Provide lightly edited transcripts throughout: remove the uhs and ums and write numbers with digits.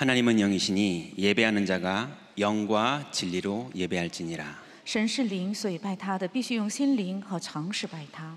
하나님은 영이시니 예배하는 자가 영과 진리로 예배할지니라. 神是灵，所以拜他的必须用心灵和诚实拜他。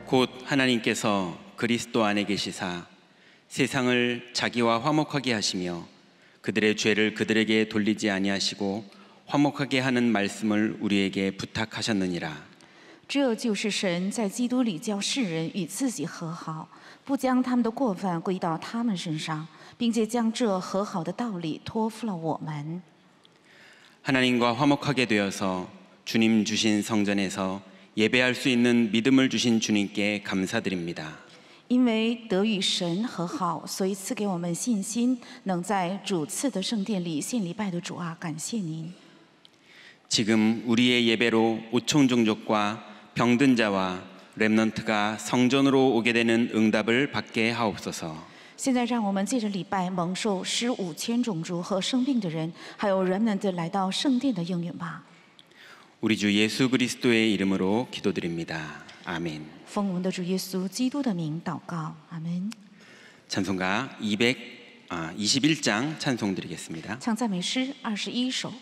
곧 하나님께서 그리스도 안에 계시사 세상을 자기와 화목하게 하시며 그들의 죄를 그들에게 돌리지 아니하시고 화목하게 하는 말씀을 우리에게 부탁하셨느니라. 这就是神在基督里叫世人与自己和好，不将他们的过犯归到他们身上，并且将这和好的道理托付了我们。 하나님과 화목하게 되어서 주님 주신 성전에서 예배할 수 있는 믿음을 주신 주님께 감사드립니다. 因为得与神和好，所以赐给我们信心，能在主赐的圣殿里献礼拜的主啊，感谢您。 지금 우리의 예배로 우총 종족과 병든 자와 렘넌트가 성전으로 오게 되는 응답을 받게 하옵소서. 现在让我们借着礼拜蒙受使5000种族和生病的人，还有人们的来到圣殿的应允吧。 우리 주 예수 그리스도의 이름으로 기도드립니다. 아멘. 奉我们的主耶稣基督的名祷告，阿门。 찬송가 221장 찬송 드리겠습니다. 唱赞美诗21首。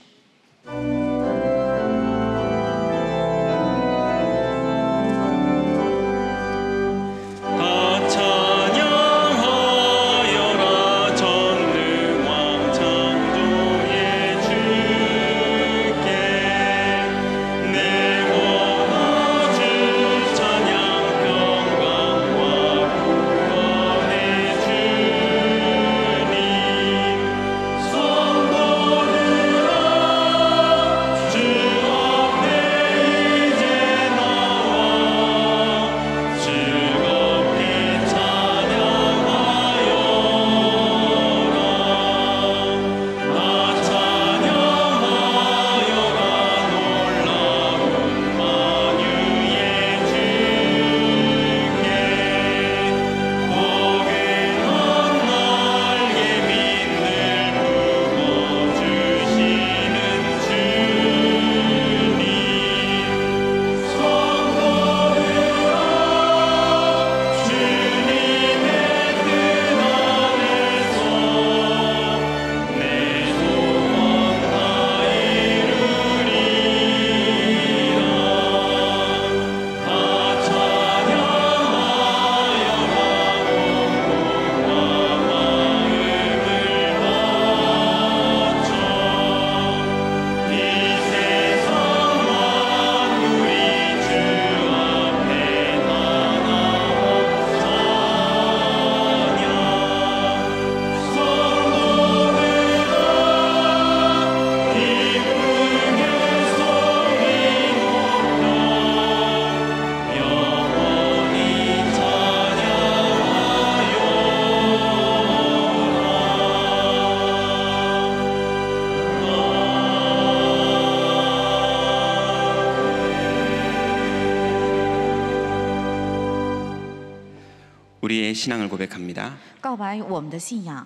우리의 신앙을 고백합니다. 告白我们的信仰。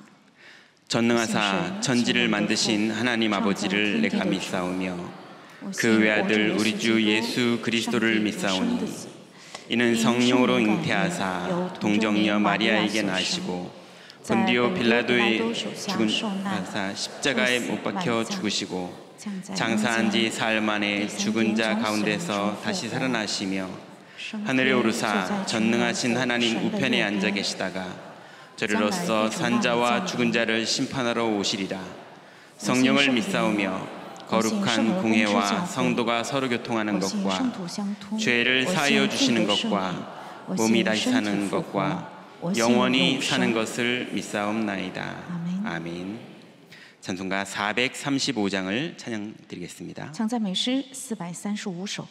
전능하사 천지를 만드신 하나님 아버지를 내가 믿사오며 그 외아들 우리 주 예수 그리스도를 믿사오니 이는 성령으로 잉태하사 동정녀 마리아에게 나시고 본디오 빌라도의 죽은 십자가에 못 박혀 죽으시고 장사한 지 사흘 만에 죽은 자 가운데서 다시 살아나시며 하늘에 오르사 전능하신 하나님 우편에 앉아 계시다가 저리로서 산자와 죽은 자를 심판하러 오시리라. 성령을 믿사오며 거룩한 공회와 성도가 서로 교통하는 것과 죄를 사하여 주시는 것과 몸이 다시 사는 것과 영원히 사는 것을 믿사옵나이다. 아멘. 찬송가 435장을 찬양 드리겠습니다. 唱赞美诗435首。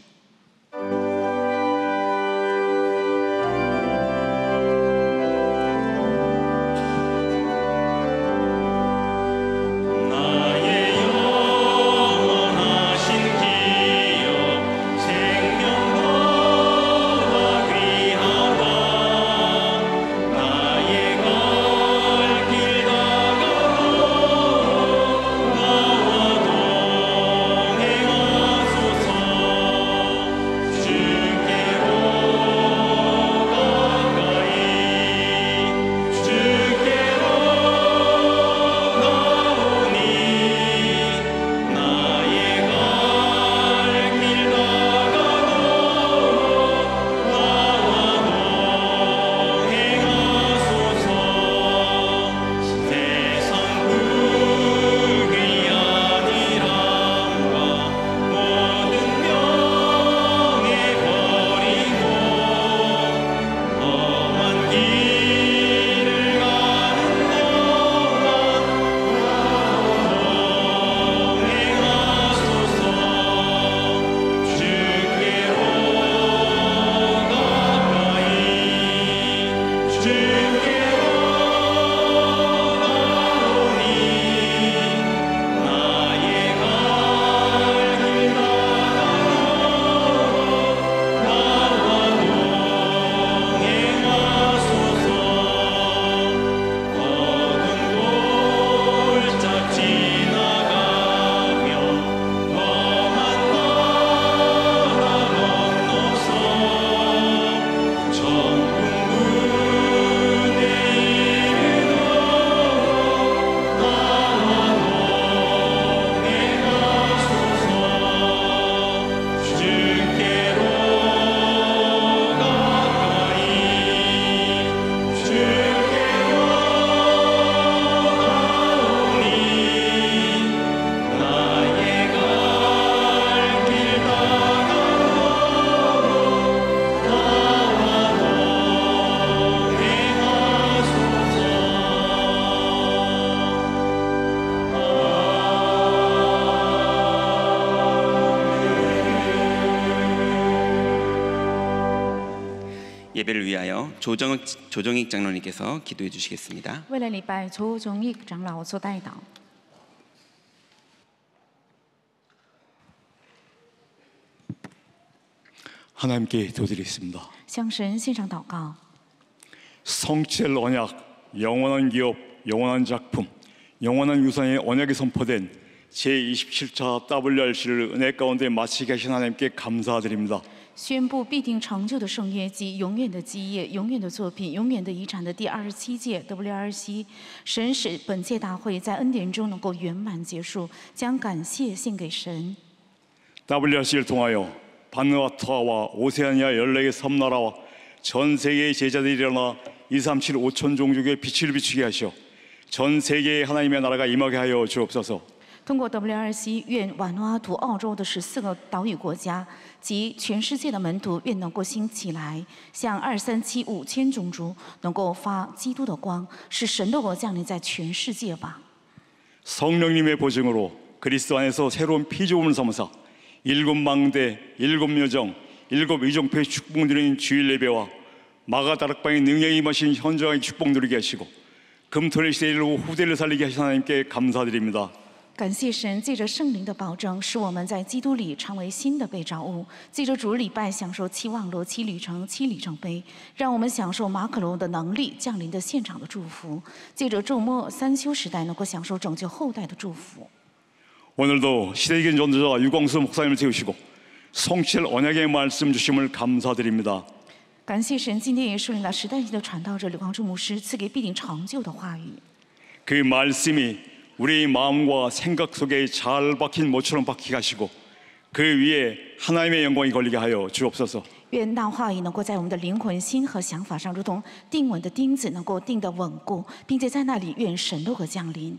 조정익 장로님께서 기도해 주시겠습니다. 为了礼拜，周忠义长老做代祷。 하나님께 기도드리겠습니다. 向神献上祷告。 성취될 언약, 영원한 기업, 영원한 작품, 영원한 유산의 언약이 선포된 제27차 WRC를 은혜 가운데 마치게 하신 하나님께 감사드립니다. 宣布必定成就的圣业及永远的基业、永远的作品、永远的遗产的第27届 WRC， 神使本届大会在恩典中能够圆满结束，将感谢献给神。 WRC를 통하여 바누아투아와 오세아니아 14개 섬나라와 전 세계의 제자들이 일어나 237 5천 종족의 빛을 비추게 하시어 전 세계의 하나님의 나라가 임하게 하여 주옵소서. 通过 WRC， 愿瓦努阿图、澳洲的14个岛屿国家及全世界的门徒，愿能够兴起来，向237 5000种族能够发基督的光，使神的国降临在全世界吧。 성령님의 보증으로 그리스도 안에서 새로운 피조물을 삼으사 7 망대, 7 여정, 7 이종패의 축복 누리는 주일 예배와 마가다락방의 능력이 임하신 현장의 축복 누리게 하시고 금토일 시대를 후대를 살리게 하신 하나님께 감사드립니다. 感谢神，借着圣灵的保证，使我们在基督里成为新的被造物；借着主礼拜享受7望楼、7旅程、7里程碑，让我们享受马可龙的能力降临的现场的祝福；借着周末3修时代，能够享受拯救后代的祝福。 오늘도 시대적인 전도자 유광수 목사님을 세우시고 성취할 언약의 말씀 주심을 감사드립니다. 感谢神，今天也树立了时代性的传道者吕光柱牧师赐给必定成就的话语。 그 말씀이 우리 마음과 생각 속에 잘 박힌 못처럼 박히게 하시고 그 위에 하나님의 영광이 걸리게 하여 주옵소서. 愿那话语能够在我们的灵魂、心和想法上，如同钉稳的钉子，能够钉得稳固，并且在那里愿神的国降临。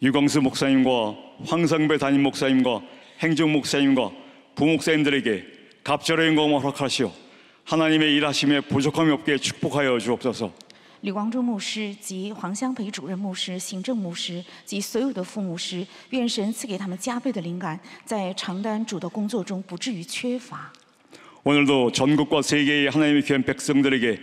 유광수 목사님과 황상배 담임 목사님과 행정 목사님과 부목사님들에게 갑절의 영광을 허락하시오 하나님의 일하심에 부족함이 없게 축복하여 주옵소서. 吕光柱牧师及黄香培主任牧师、行政牧师及所有的副牧师，愿神赐给他们加倍的灵感，在承担主的工作中不至于缺乏。 오늘도 전국과 세계의 하나님의 귀한 백성들에게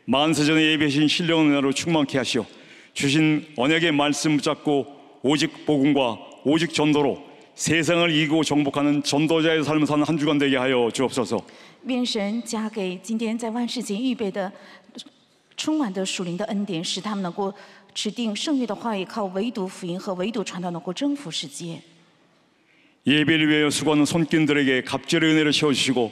만세전에 예배하신 신령한 은혜로 충만케 하시오 주신 언약의 말씀 붙잡고 오직 복음과 오직 전도로 세상을 이기고 정복하는 전도자의 삶을 사는 한 주간 되게 하여 주옵소서. 愿神加给今天在万世间预备的充满的属灵的恩典，使他们能够指定圣约的话语，靠唯独福音和唯独传道能够征服世界。 예배를 위하여 수고하는 손길들에게 갑절의 은혜를 채워주시고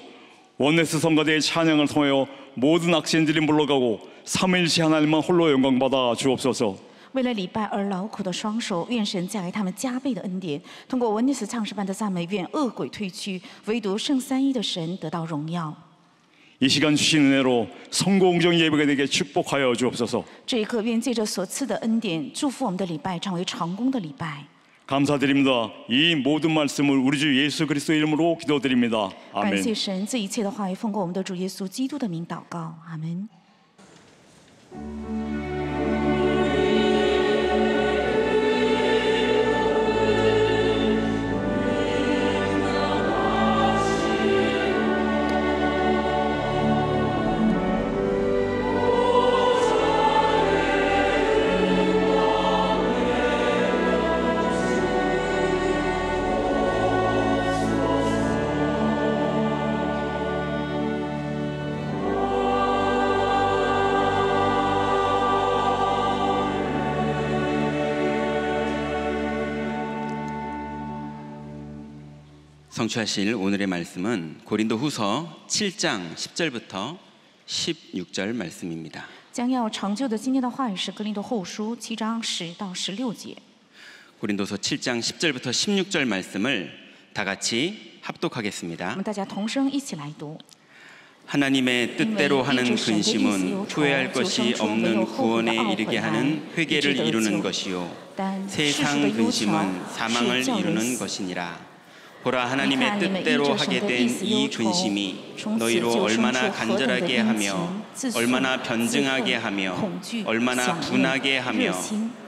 원네스 성가대의 찬양을 통하여 모든 악신들이 물러가고 삼위일체 하나님만 홀로 영광받아 주옵소서. 为了礼拜而劳苦的双手，愿神加给他们加倍的恩典。通过文尼斯唱诗班的赞美，愿恶鬼退去，唯独圣三一的神得到荣耀。 이 시간 주신 은혜로 성공정 예배가 되게 축복하여 주옵소서. 这一刻，愿借着所赐的恩典，祝福我们的礼拜成为成功的礼拜。 감사드립니다. 이 모든 말씀을 우리 주 예수 그리스도의 이름으로 기도드립니다. 感 아멘. 谢神，这一切的话语奉过我们的主耶稣基督的名祷告，阿门。 성취하실 오늘의 말씀은 고린도후서 7장 10절부터 16절 말씀입니다. 将要成就的今天的话语是格林多后书7章10到16节。 고린도서 7장 10절부터 16절 말씀을 다 같이 我 합독하겠습니다. 们大家同声一起来读。 하나님의 뜻대로 하는 근심은 후회할 것이 없는 구원에 이르게 하는 회개를 이루는 것이요 세상 근심은 사망을 이루는 것이니라. 보라 하나님의 뜻대로 하게 된 이 근심이 너희로 얼마나 간절하게 하며 얼마나 변증하게 하며 얼마나 분하게 하며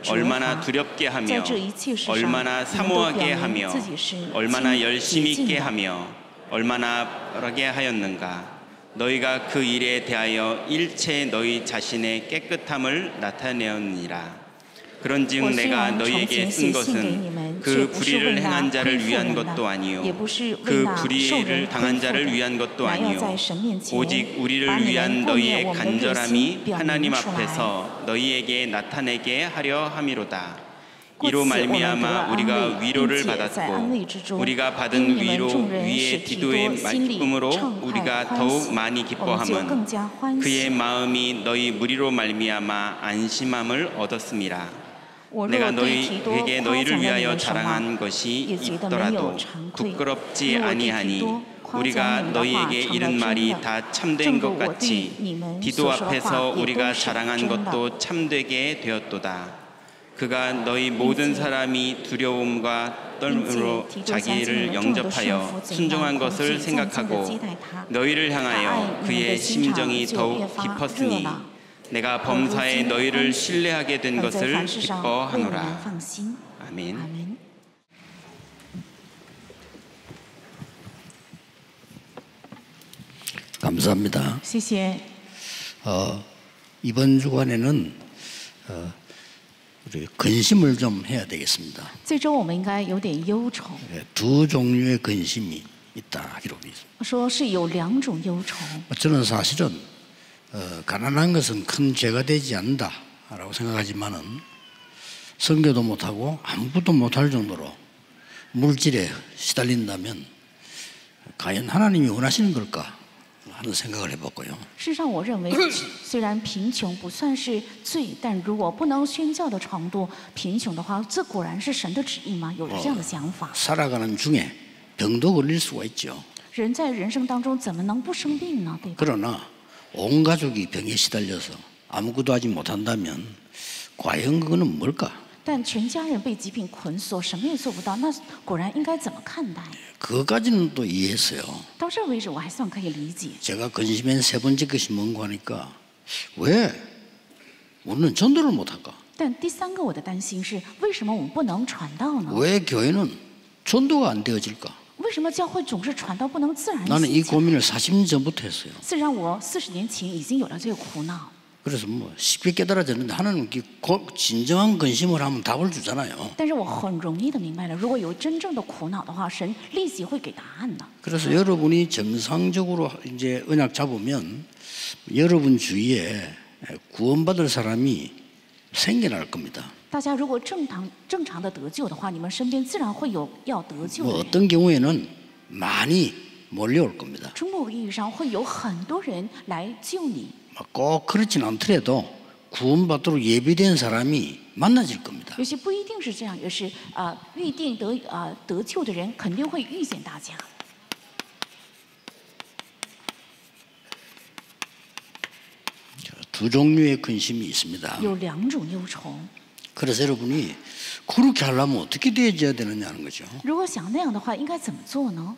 얼마나 두렵게 하며 얼마나 사모하게 하며 얼마나 열심히 있게 하며 얼마나 바라게 하였는가. 너희가 그 일에 대하여 일체 너희 자신의 깨끗함을 나타내었느니라. 그런즉 내가 너희에게 쓴 것은 그 불의를 행한 자를 위한 것도 아니요 그 불의를 당한 자를 위한 것도 아니요 오직 우리를 위한 너희의 간절함이 하나님 앞에서 너희에게 나타내게 하려 함이로다. 이로 말미암아 우리가 위로를 받았고 우리가 받은 위로 위의 디도의 기쁨으로 우리가 더욱 많이 기뻐함은 그의 마음이 너희 무리로 말미암아 안심함을 얻었음이라. 내가 너희에게 너희를 위하여 자랑한 것이 있더라도 부끄럽지 아니하니 우리가 너희에게 이른 말이 다 참된 것 같이 디도 앞에서 우리가 자랑한 것도 참되게 되었도다. 그가 너희 모든 사람이 두려움과 떨므로 자기를 영접하여 순종한 것을 생각하고 너희를 향하여 그의 심정이 더욱 깊었으니 내가 범사에 너희를 신뢰하게 된 것을 기뻐하노라. 아멘. 감사합니다. 谢谢。 이번 주간에는 우리 근심을 좀 해야 되겠습니다. 这周我们应该有点忧愁， 두 종류의 근심이 있다 기록이 있습니다. 说是有2种忧愁。 저는 사실은 가난한 것은 큰 죄가 되지 않는다라고 생각하지만은 선교도 못하고 아무것도 못할 정도로 물질에 시달린다면 과연 하나님이 원하시는 걸까 하는 생각을 해봤고요. 事实上，我认为虽然贫穷不算是罪，但如果不能宣教的程度贫穷的话，这果然是神的旨意吗？有了这样的想法。 살아가는 중에 병도 걸릴 수가 있죠. 人在人生当中怎么能不生病呢？对吧？ 그러나 온 가족이 병에 시달려서 아무것도 하지 못한다면 과연 그거는 뭘까? 但全家人被疾病捆锁，什么也做不到，那果然应该怎么看待？ 그거까지는 또 이해했어요. 到这为止，我还算可以理解。 제가 근심한 세 번째 것이 뭔가 하니까 왜 우리는 전도를 못할까? 但第3个我的担心是，为什么我们不能传道呢？ 왜 교회는 전도가 안 되어질까? 为什么教会总是传道不能自然 나는 이 兴起？ 고민을 40년 전부터 했어요. 虽然我40年前已经有了这个苦恼， 그래서 뭐 쉽게 깨달아졌는데 하나는 진정한 근심을 하면 답을 주잖아요. 但是我很容易的明白了，如果有真正的苦恼的话，神立即会给答案的。 그래서 여러분이 정상적으로 이제 언약 잡으면 여러분 주위에 구원받을 사람이 생겨날 겁니다. 大家如果正常的得救的话，你们身边自然会有要得救 뭐 的人。 어떤 경우에는 많이 몰려올 겁니다. 从某个意义上，会有很多人来救你。 꼭 그렇진 않더라도 구원받도록 예비된 사람이 만나질 겁니다. 有些不一定是这样，也是预定得救的人肯定会遇见大家。 두 종류의 근심이 있습니다. 有2种忧愁。 그래서 여러분이 그렇게 하려면 어떻게 되어야 되느냐는 거죠. 如果想那样的话，应该怎么做呢？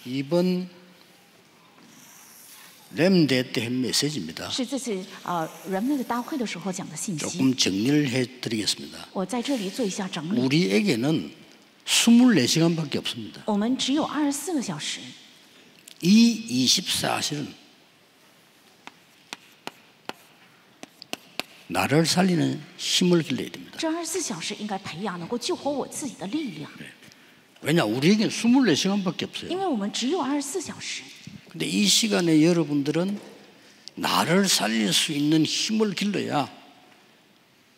이번 렘대 때 한 메시지입니다. 是这次人们的大会的时候讲的信息。 조금 정리를 해드리겠습니다. 我在这里做一下整理。 우리에게는 24시간밖에 없습니다. 我们只有24个小时。 이 24시는 나를 살리는 힘을 길러야 됩니다. 这24小时应该培养能够救活我自己的力量， 왜냐 우리에게는 24시간밖에 없어요. 因为我们只有24小时。 근데 이 시간에 여러분들은 나를 살릴 수 있는 힘을 길러야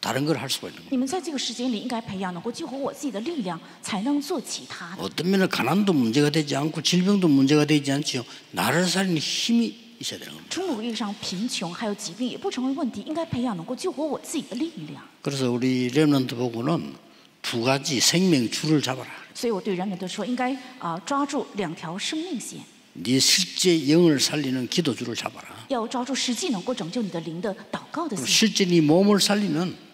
다른 걸 할 수가 있는 거예요. 你们在这个时间里应该培养能够救活我自己的力量，才能做其他的。 어떤 면은 가난도 문제가 되지 않고 질병도 문제가 되지 않지요. 나를 살리는 힘이 있어야 되는 겁니다. 从某个意义上，贫穷还有疾病也不成为问题，应该培养能够救活我自己的力量。 그래서 우리 렘넌트 보고는 두 가지 생명줄을 잡아라. 所以我对人们都说，应该抓住2条生命线， 네 실제 영을 살리는 기도줄을 잡아라. 要抓住实际能够拯救你的灵的祷告的 그리고 线， 실제 네 몸을 살리는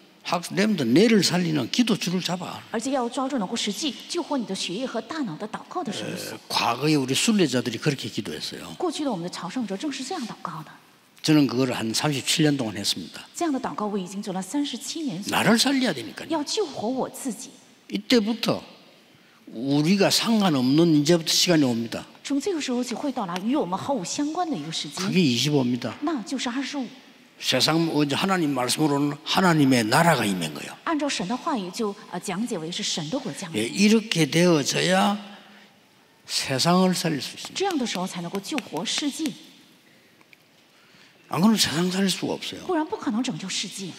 렘넌트 뇌를 살리는 기도줄을 잡아. 而且要抓住能够实际救活你的血液和大脑的祷告的绳索。 과거에 우리 순례자들이 그렇게 기도했어요. 过去的我们的朝圣者正是这样祷告的。 저는 그걸 한 37년 동안 했습니다. 这样的祷告我已经做了37年， 나를 살려야 되니까요. 要救活我自己。 이때부터 우리가 상관없는 이제부터 시간이 옵니다. 从这个时候起会到达与我们毫无相关的一个时间， 그게 25입니다. 那就是25。 세상 하나님 말씀으로는 하나님의 나라가 임한 거예요. 按照神的话语就讲解为是神的国降临。 예, 이렇게 되어져야 세상을 살릴 수 있습니다. 这样的时候才能够救活世界， 안 그러면 세상 살릴 수가 없어요. 不然不可能拯救世界。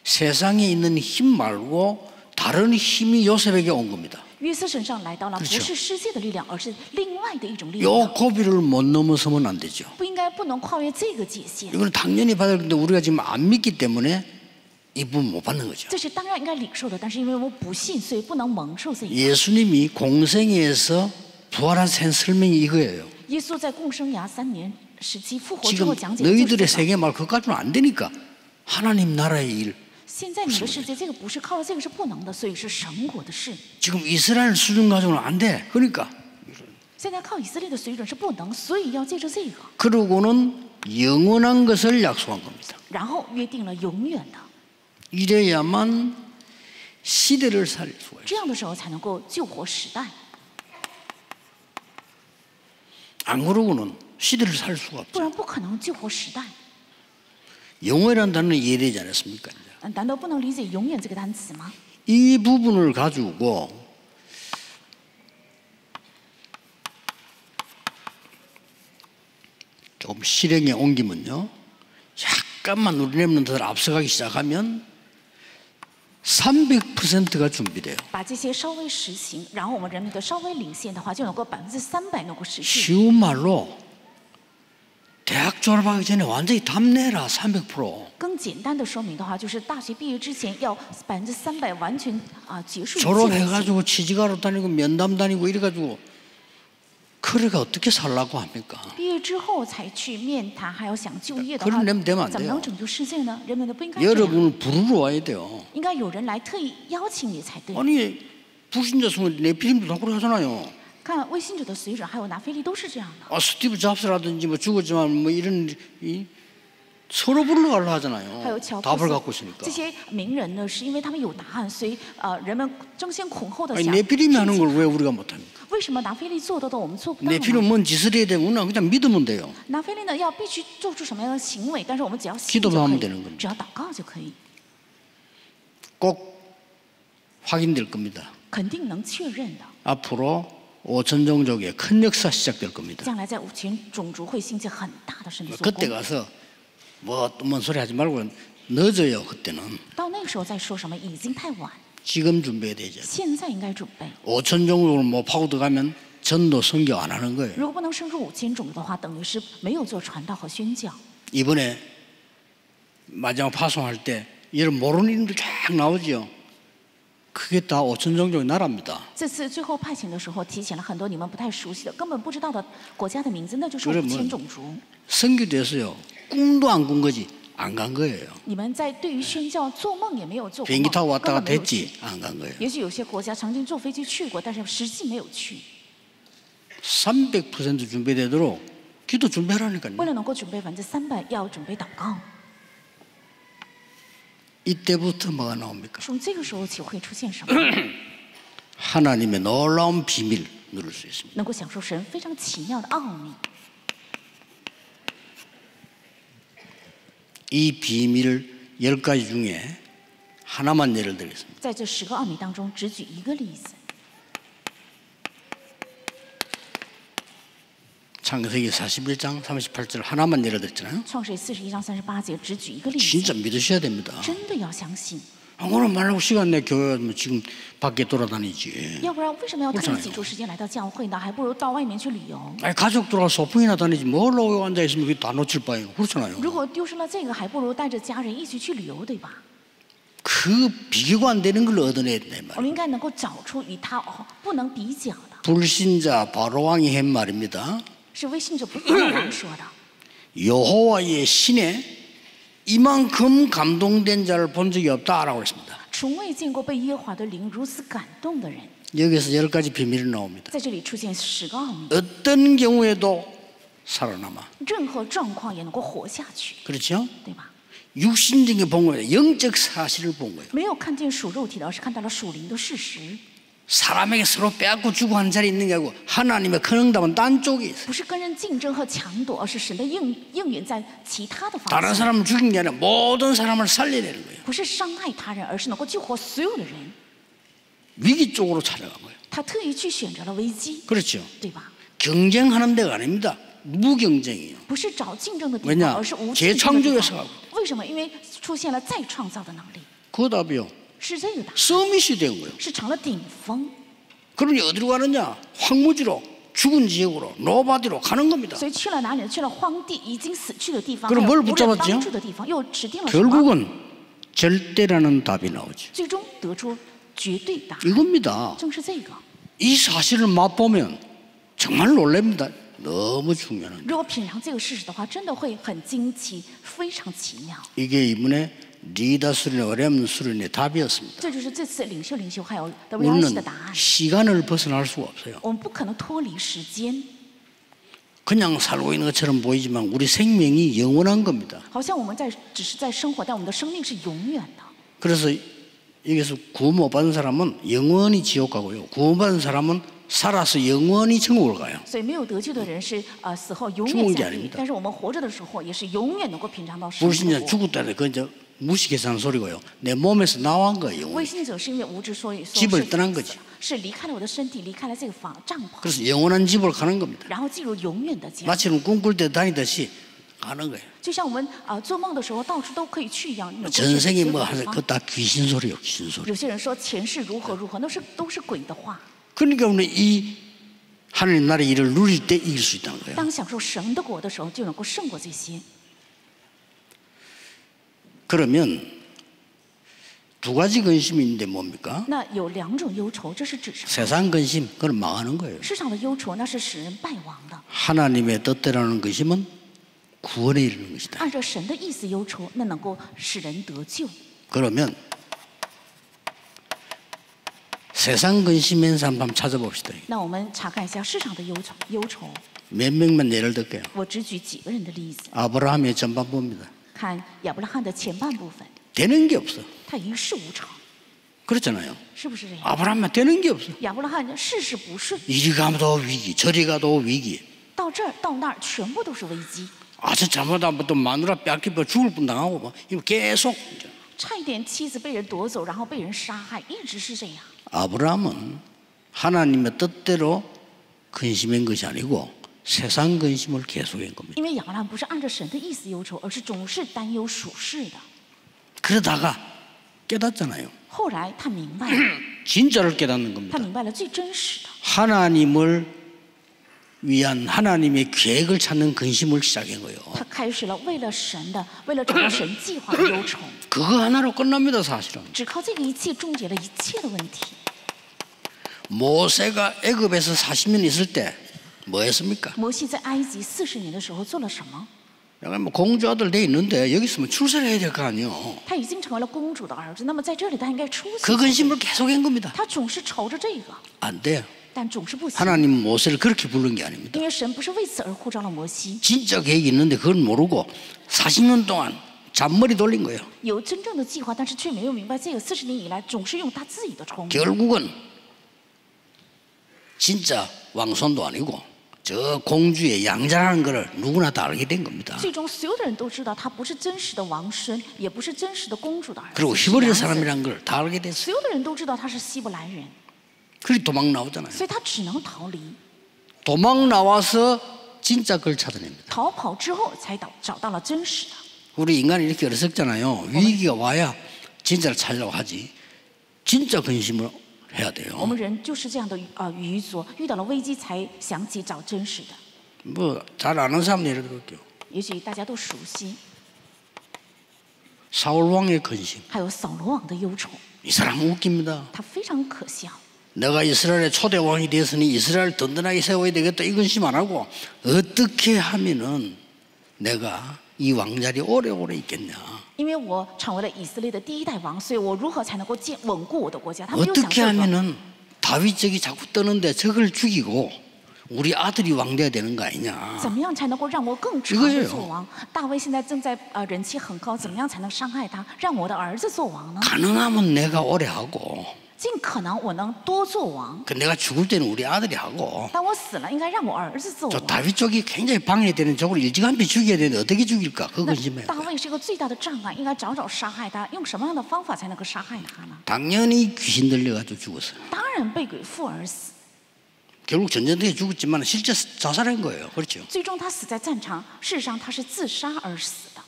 세상에 있는 힘 말고 다른 힘이 요셉에게 온 겁니다. 约瑟身上来到了不是世界的力量，而是另外的一种力 요 量， 고비를 못 넘어서면 안 되죠. 不能跨越这个界限。 이건 당연히 받을 건데 우리가 지금 안 믿기 때문에 이 부분 못 받는 거죠. 这是当然应该领受的，但是因为我不信，所以不能蒙受这一。 예수님이 공생에서 부활하신 설명이 이거예요. 耶稣在共生涯3年时期复活之后 지금 讲解的就是 너희들의 这个。 세계 말 그까지는 안 되니까 하나님 나라의 일. 现在你的世界这个不是靠了这个是不能的，所以是神国的事。 지금 이스라엘 수준 가지고는 안 돼. 그러니까 现在靠以色列的水准是不能，所以要借着这个， 그러고는 영원한 것을 약속한 겁니다. 然后约定了永远的， 이래야만 시대를 살릴 수가 있어요. 这样的时候才能够救活时代。 안 그러고는 시대를 살 수가 不 없죠. 然不可能救活时代。 영원이라는 단어는 이해되지 않았습니까? 难道不能理解永远这个单词吗？ 이 부분을 가지고 조금 실행에 옮기면요, 약간만 우리 랩런트들 앞서가기 시작하면 300%가 준비돼요. 把这些稍微实行，然后我们人民的稍微领先的话，就能够300%能够实现。 쉬운 말로 대학 졸업하기 전에 완전히 답내라 300%. 更简单的说明的话，就是大学毕业之前要300%完全结束一切的。 졸업해가지고 취직하러 다니고 면담 다니고 이래가지고 그래가 어떻게 살라고 합니까? 毕业之后才去面谈，还要想就业的 그런 话， 렘 되면 안 怎么 돼요. 能拯救世界呢？人们都不应该这样， 여러분을 부르러 와야 돼요. 应该有人来特意邀请你才对。 아니 불신자 중에 네피림도 다 그렇게 하잖아요. 看未信者的水准，还有拿菲利都是这样的。 스티브 잡스라든지 뭐 죽었지만 뭐 이런 서로 부르러 가려 还有 하잖아요. 乔布 답을 斯 갖고 있으니까. 这些名人呢，是因为他们有答案，所以人们争先恐后的 아니 想。 네피림이 하는 걸 왜 우리가 못합니까? 为什么拿菲利做得到，我们做不到 네피림 呢？ 뭔 짓을 해야 되구나 그냥 믿으면 돼요. 拿菲利呢，要必须做出什么样的行为，但是我们只要信 기도만 就可 하면 以 되는 겁니다. ，只要祷告就可以， 꼭 확인될 겁니다. 肯定能确认的。 앞으로 5천 종족의 큰 역사 시작될 겁니다. 将来在5000种族会兴起很大的神的做 그때 工。 가서 뭐먼 소리 하지 말고 늦어요. 그때는 到那个时候再说什么已经太晚， 지금 준비해야 되죠. 现在应该准备。 5천 종족을 뭐 파고 들어가면 전도 선교 안 하는 거예요. 如果不能深入5000种族的话，等于是没有做传道和宣教。 이번에 마지막 파송할 때 여러분 모르는 이름들 쫙 나오죠. 그게 다 5천 종족의 나라입니다. 这次最后派遣的时候，提前了很多你们不太熟悉的、根本不知道的国家的名字，那就是그러면 5000种族。 선교돼서요. 꿈도 안 꾼 거지 안 간 거예요. 你们在对于宣教做梦也没有做过 비행기 타고 梦， 왔다가 根本没有去。 됐지 안 간 거예요. 也许有些国家曾经坐飞机去过，但是实际没有去。 300% 준비되도록 기도 준비하라니까요. 为了能够准备300%，要准备祷告。 이때부터 뭐가 나옵니까? 从这个时候起会出现什么？ 하나님의 놀라운 비밀 누릴 수 있습니다. 能够享受神非常奇妙的奥秘。 이 비밀 10가지 중에 하나만 예를 들겠습니다. 在这10个奥秘当中，只举一个例子。 창세기 41장 38절 하나만 예를 들었잖아요. 创世41章38节，只举一个例子， 진짜 믿으셔야 됩니다. 真的要相信， 오늘 말하고 시간 내 교회 지금 밖에 돌아다니지. 要不然为什么要特意 그렇잖아요. 挤出时间来到教会呢？还不如到外面去旅游。 아니 가족들하고 소풍이나 다니지 뭘로 앉아 있으면 그게 다 놓칠 바에요. 그렇잖아요. 如果丢失了这个，还不如带着家人一起去旅游，对吧？ 그 비교가 안 되는 걸 얻어내야 된다 我 말이에요. 们应该能够找出与他不能比较的， 불신자 바로왕이 한 말입니다. 是为信者不法老王说的。 여호와의 신에 이만큼 감동된 자를 본 적이 없다라고 했습니다. 从未见过被耶和华的灵如此感动的人。 여기서 10가지 비밀이 나옵니다. 在这里出现10个奥秘， 어떤 경우에도 살아남아. 任何状况也能够活下去， 그렇죠? 对吧？ 육신적인 본 거예요. 영적 사실을 본 거예요. 没有看见属肉体的，而是看到了属灵的事实。 사람에게 서로 빼앗고 주고 하는 자리에 있는 게 아니고 하나님의 큰 응답은 딴 쪽에 있어요. 不是跟人竞争和抢夺，而是神的应允在其他的方 다른 向。 사람을 죽인 게 아니라 모든 사람을 살려내는 거예요. 不是伤害他人，而是能够救活所有的人。 위기 쪽으로 찾아간 거예요. 他特意去选择了危机， 그렇죠. 对吧？ 경쟁하는 데가 아닙니다. 무경쟁이에요. 不是找竞争的地 왜냐 方，而是无竞争的地 재창조에서 方。为什么？因为出现了再创造的能力， 그 답이요. 是这个答案， 서밋이 된 거예요. 是成了顶峰。 그러니 어디로 가느냐? 황무지로 죽은 지역으로 노바디로 가는 겁니다. 所以去了哪里？去了荒地，已经死去的地方， 그럼 还 뭘 有无人 붙잡았지요 帮助的地方，又指定了什么？ 결국은 절대라는 답이 나오죠. 最终得出绝对答案， 이겁니다. 正是这个。 이 사실을 맛보면 정말 놀랍니다. 너무 중요한. 如果品尝这个事实的话，真的会很惊奇，非常奇妙。 이게 이번에 리더 수련회 어려운 수련회 답이었습니다. 这就是这次领袖还有 WRC 우리는 的答案。 시간을 벗어날 수가 없어요. 我们不可能脱离时间， 그냥 살고 있는 것처럼 보이지만 우리 생명이 영원한 겁니다. 好像我们只是在生活，但我们的生命是永远的。 그래서 여기서 구원 못 받은 사람은 영원히 지옥 가고요. 구원 받은 사람은 살아서 영원히 천국을 가요. 所以没有得救的人是死后永 죽은 远 게 下地狱 아닙니다 ，但是我们活着的时候也是永远能够品尝到生 불신자 活。 죽었다는 건 이제 무식해서 하는 소리고요. 내 몸에서 나온 거예요. 未信者是因为无知，所以说 집을 是 떠난 거지. 是离开了我的身体，离开了这个帐篷， 그래서 영원한 집으로 가는 겁니다. 然后进入永远的家。 마치 꿈꿀 때 다니듯이 가는 거예요. 就像我们做梦的时候，到处都可以去一样。能够 전생에 选择 뭐 的 하는 地方 그거 다 귀신 소리요, 귀신 소리. 有些人说前世如何如何，都是鬼的话。 그러니까 우리 이 하나님 나라의 일을 누릴 때 이길 수 있다는 거예요. 当享受神的国的时候，就能够胜过这些。 그러면 두 가지 근심이 있는데 뭡니까? 那有两种忧愁，这是指什么？ 세상 근심, 그건 망하는 거예요. 世上的忧愁，那是使人败亡的； 하나님의 뜻대로는 근심은 구원에 이르는 것이다. 按照神的意思忧愁，那能够使人得救。 그러면 세상 근심인 사람 한번 찾아봅시다. 那我们查看一下世上的忧愁。 몇 명만 예를 들게요. 我只举几个人的例子， 아브라함의 전반부입니다. 看亚伯拉罕的前半部分， 되는 게 없어. 他一事无成， 그렇잖아요. 是不是这样？ 아브라함은 되는 게 없어. 亚伯拉罕事事不顺， 이리 가도 위기, 저리 가도 위기. 到这儿到那儿全部都是危机， 아주 잘못하면 또 마누라 뺏기고 죽을 뻔 당하고 뭐 이거 계속. 差一点妻子被人夺走，然后被人杀害，一直是这样。 아브라함은 하나님의 뜻대로 근심한 것이 아니고 세상 근심을 계속한 겁니다. 因为亚伯拉罕不是按照神的意思忧愁，而是总是担忧属世的。 그러다가 깨닫잖아요. 后来他明白了， 진짜를 깨닫는 他 겁니다. 明白了最真实的， 하나님을 위한 하나님의 계획을 찾는 근심을 시작한 거예요. 他开始了为了神的，为了找到神计划的忧愁。 그거 하나로 끝납니다, 사실은. 只靠这个一切终结了一切的问题。 모세가 애굽에서 40년 있을 때 뭐 했습니까? 摩西在埃及40年的时候做了什么？ 내가 뭐 공주 아들 돼 있는데 여기 있으면 출세를 해야 될 거 아니에요. 他已经成为了公主的儿子，那么在这里他应该出 그 息。 근심을 계속한 겁니다. 他总是愁着这个， 안 돼요. 但总是不行， 하나님 모세를 그렇게 부른 게 아닙니다. 因为神不是为此而呼召了摩西。 진짜 계획이 있는데 그걸 모르고 40년 동안 잔머리 돌린 거예요. 有真正的计划，但是却没有明白这个40年以来总是用他自己的冲动。 결국은 진짜 왕손도 아니고 저 공주의 양자라는 걸 누구나 다 알게 된 겁니다. 最终，所有的人都知道他不是真实的王孙，也不是真实的公主的儿子。 그리고 是 히브리 养子 사람이란 걸 다 알게 됐어요. 所有的人都知道他是希伯来人， 그리 도망 나오잖아요. 所以他只能逃离。 도망 나와서 진짜 걸 찾아냅니다. 逃跑之后才找到了真实的。 우리 인간이 이렇게 어리석잖아요. 위기가 와야 진짜를 찾으려고 하지. 진짜 근심을 해야 我 돼요. 们人就是这样的愚拙，遇到了危机才想起找真实的。 뭐 잘 아는 사람 예를 들을게요. 也许大家都熟悉， 사울 왕의 근심. 还有扫罗王的忧愁， 이 사람 웃깁니다. 他非常可笑。 내가 이스라엘의 초대 왕이 되었으니 이스라엘 든든하게 세워야 되겠다 이 근심 안 하고 어떻게 하면은 내가 이 왕자리 오래오래 있겠냐. 因为我成为了以色列的第一代王，所以我如何才能够稳固我的国家？他没有想 어떻게 这个。 하면은 다윗적이 자꾸 떠는데 저걸 죽이고 우리 아들이 왕 돼야 되는 거 아니냐. 怎么样才能够让我更长 이거예요 的做王？大卫现在正在人气很高，怎么样才能伤害他，让我的儿子做王呢？ 가능하면 내가 오래 하고 尽可能我能多做王。 그 내가 죽을 때는 우리 아들이 하고 当我死了，应该让我儿子做 저 王。 다윗 쪽이 굉장히 방해되는 쪽을 일찌감치 죽여야 되는데 어떻게 죽일까? 그 那 근심해요. 大卫是一个最大的障碍，应该找杀害他，用什么样的方法才能够杀害他呢？ 당연히 귀신 들려가지고 죽었어요. 当然被鬼附而死， 결국 전쟁터에 죽었지만 실제 자살한 거예요. 그렇죠? 最终他死在战场。事实上他是自杀而死的。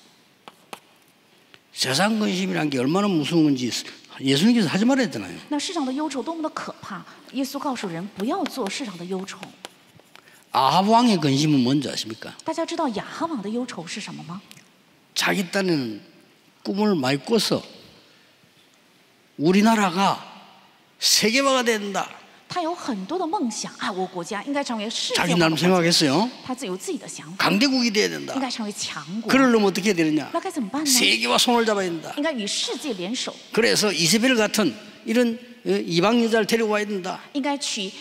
세상 근심이란 게 얼마나 무서운 건지 예수님께서 하지 말아야 되나요? 那世上的忧愁多么的可怕！耶稣告诉人不要做世上的忧愁。 아합 왕의 근심은 뭔지 아십니까? 大家知道亚哈王的忧愁是什么吗？ 자기 딴에는 꿈을 많이 꿔서 우리나라가 세계화가 된다. 他有很多的梦想，哎，我国家应该成为世界 자기 化的 나름 国家。 생각했어요. 他自有自己的想法， 강대국이 돼야 된다. 应该成为强国。 그러려면 어떻게 해야 되느냐? 那该怎么办呢？ 세계와 손을 잡아야 된다. 应该与世界联手， 그래서 이세벨 같은 이런 이방 여자를 데려와야 된다. 应该娶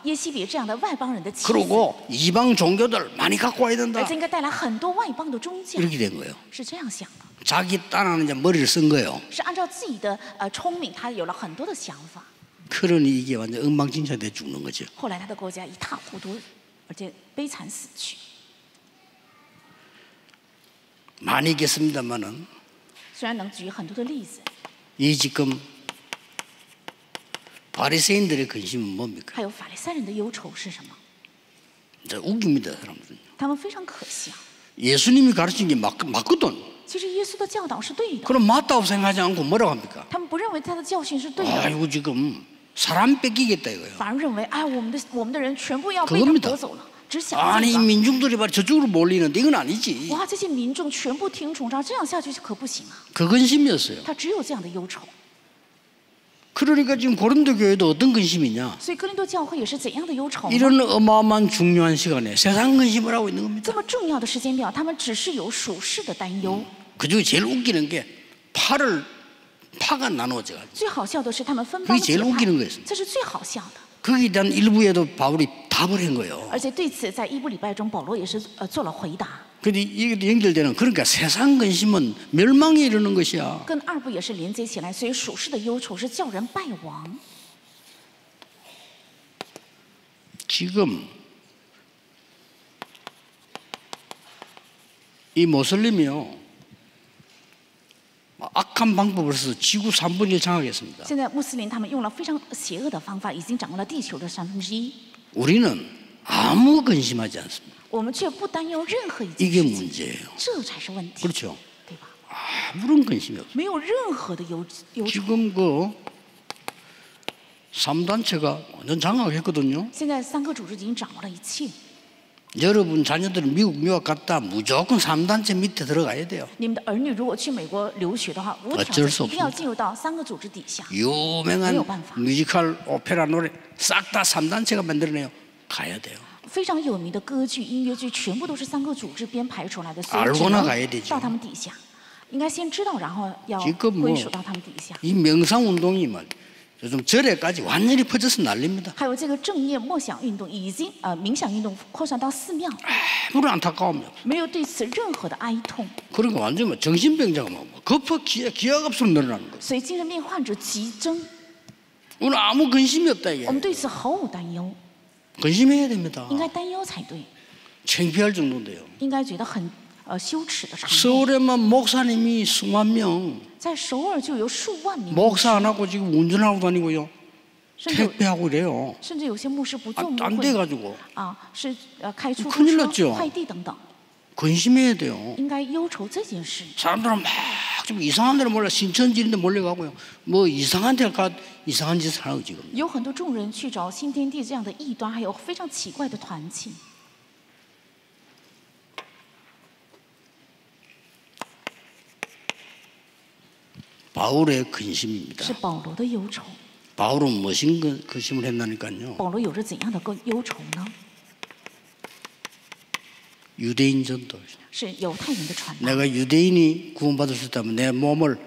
耶西别这样的外邦人的妻子， 그리고 이방 종교들 많이 갖고 와야 而 된다. 且应该带来很多外邦的宗教， 이렇게 된 거예요. 是这样想的， 자기 딴에는 이제 머리를 쓴 거예요. 是按照自己的聪明，他有了很多的想法。 그러니 이게 완전 엉망진창돼 죽는 거죠. 后来他的国家一塌糊涂，而且悲惨死去。 많이 있겠습니다만은 虽然能举很多的例子， 이 지금 바리새인들의 근심은 뭡니까? 还有法利赛人的忧愁是什么？ 이제 웃깁니다, 사람들은. 他们非常可笑。 예수님이 가르친 게 맞거든. 其实耶稣的教导是对的， 그럼 맞다고 생각하지 않고 뭐라고 합니까? 他们不认为他的教训是对的， 아이고 지금 사람 뺏기겠다 이거예요. 反而认为，哎，我们的人全部要被他 그겁니다 夺走了，只想 아니 这个。 민중들이 말 저쪽으로 몰리는데 이건 아니지. 哇，这些民众全部听从他，这样下去可不行啊！ 그 근심이었어요. 他只有这样的忧愁， 그러니까 지금 고린도 교회도 어떤 근심이냐? 所以哥林多教会也是怎样的忧愁呢？ 이런 어마어마한 중요한 시간에 세상 근심을 하고 있는 这 겁니다. 么重要的时间表，他们只是有属世的担忧。 그중에 제일 웃기는 게 파가 나눠져 가지고 最好笑的是他们分 그게 帮 제일 结 웃기는 派 거였습니다. ，这是最好笑的。 거기에 대한 일부에도 바울이 답을 한 거예요. 而且对此，在一部礼拜中，保罗也是做了回答。 근데 이게 연결되는 그러니까 세상 근심은 멸망에 이르는 것이야. 跟二部也是连接起来，所以属世的忧愁是叫人败亡。 지금 이 모슬림이요 악한 방법을 써서 지구 3분의 1 장악했습니다. 现在穆斯林他们用了非常邪恶的方法，已经掌握了地球的1/3。 우리는 아무 근심하지 않습니다. 我们却不担忧任何一件 이게 事情， 문제예요. 这才是问题， 그렇죠? 对吧？ 아무런 근심이 없어요. 没有任何的忧愁。 지금 그 3단체가 완전 장악했거든요. 现在三个组织已经掌握了一切， 여러분 자녀들은 미국 유학 갔다 무조건 3단체 밑에 들어가야 돼요. 你们的儿女如果去美国留学的话，无条 어쩔 수 件一定要 없습니다. 进入到三个组织底下。 유명한 매우 반파. 뮤지컬 오페라 노래 싹 다 3단체가 만들어내요. 가야 돼요. 非常有名的歌剧、音乐剧，全部都是三个组织编排出来的，所以 알고나 只能 가야 되죠. 到他们底下。应该先知道，然后要 지금 뭐 归属到他们底下。 이 명상운동이 막 요즘 절에까지 완전히 퍼져서 난립니다. 还有这个正念默想运动，已经冥想运动扩散到寺庙， 아무런 안타까움이 없어요. 没有对此任何的哀痛， 그러니까 완전 히 정신병자가 막 급하 기하급수로 늘어나는 거예요. 所以精神病患者急增。 오늘 아무 근심이 없다 이게. 我们对此毫无担忧， 근심해야 됩니다. 应该担忧才对， 창피할 정도인데요. 应该觉得很羞耻的场面。 서울에만 목사님이 수만 명, 在首尔就有数万名， 목사 안 하고 지금 운전하고 다니고요. 甚至有 택배하고 이래요. 甚至有些牧师不做 안 牧 안 会 돼가지고 是开出租 큰일 났죠 车、快递等等， 근심해야 돼요. 应该忧愁这件事。 사람들은 막 좀 이상한 데로 몰려 신천지인데 몰려가고요. 뭐 이상한 데 가 이상한 짓을 하고 지금. 有很多众人去找新天地这样的异端，还有非常奇怪的团契。 바울의 근심입니다. 是保罗的忧愁。 바울은 무엇인 근심을 했나니까요. 保罗有着怎样的个忧愁呢？ 유대인 전도. 是犹太人的传道。 내가 유대인이 구원받을 수 있다면 내 몸을